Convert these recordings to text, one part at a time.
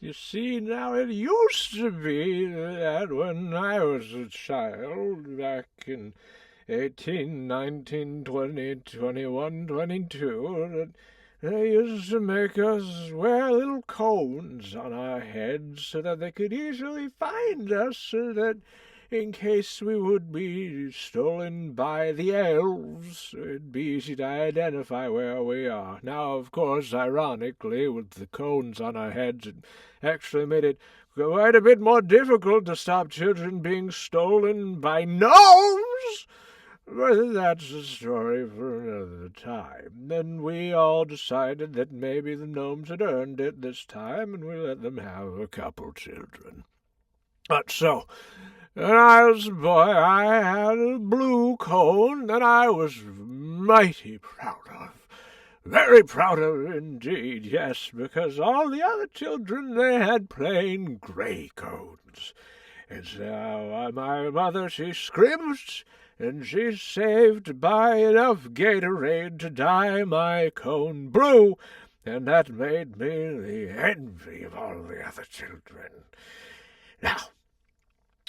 You see, now it used to be that when I was a child, back in 18, 19, 20, 21, 22, that they used to make us wear little cones on our heads so that they could easily find us, so that in case we would be stolen by the elves, it'd be easy to identify where we are. Now, of course, ironically, with the cones on our heads, it actually made it quite a bit more difficult to stop children being stolen by gnomes. But that's a story for another time. Then we all decided that maybe the gnomes had earned it this time, and we let them have a couple children. But so, when I was a boy, I had a blue cone that I was mighty proud of. Very proud of indeed, yes, because all the other children, they had plain gray cones. And so my mother, she scrimped, and she saved by enough Gatorade to dye my cone blue, and that made me the envy of all the other children. Now,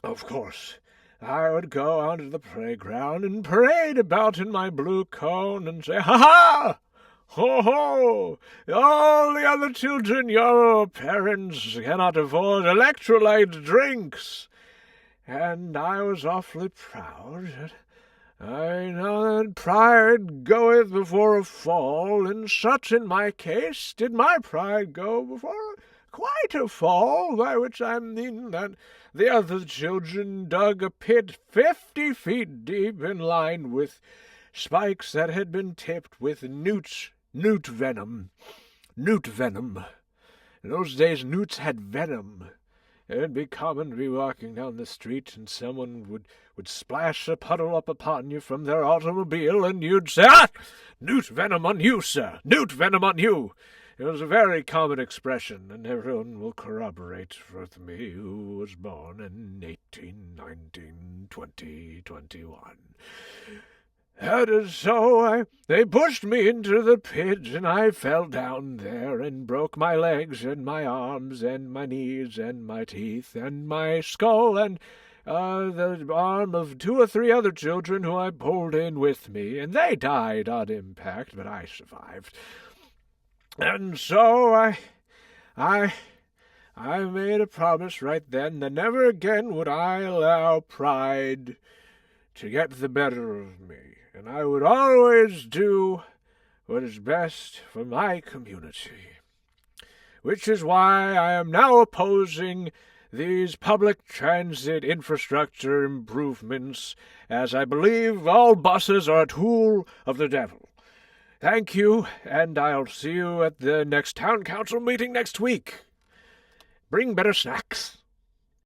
of course, I would go out to the playground and parade about in my blue cone and say, "Ha-ha! Ho-ho! All the other children, your parents cannot afford electrolyte drinks." And I was awfully proud. I know that pride goeth before a fall, and such in my case did my pride go before quite a fall, by which I mean that the other children dug a pit 50 feet deep and lined with spikes that had been tipped with newt venom. Newt venom. In those days, newts had venom. It'd be common to be walking down the street, and someone would splash a puddle up upon you from their automobile, and you'd say, "Ah! Newt venom on you, sir! Newt venom on you!" It was a very common expression, and everyone will corroborate with me who was born in 18, 19, 20, 21. And so they pushed me into the pit, and I fell down there and broke my legs and my arms and my knees and my teeth and my skull and the arm of 2 or 3 other children who I pulled in with me, and they died on impact, but I survived. And so I made a promise right then that never again would I allow pride to get the better of me, and I would always do what is best for my community, which is why I am now opposing these public transit infrastructure improvements, as I believe all buses are a tool of the devil. Thank you, and I'll see you at the next town council meeting next week. Bring better snacks.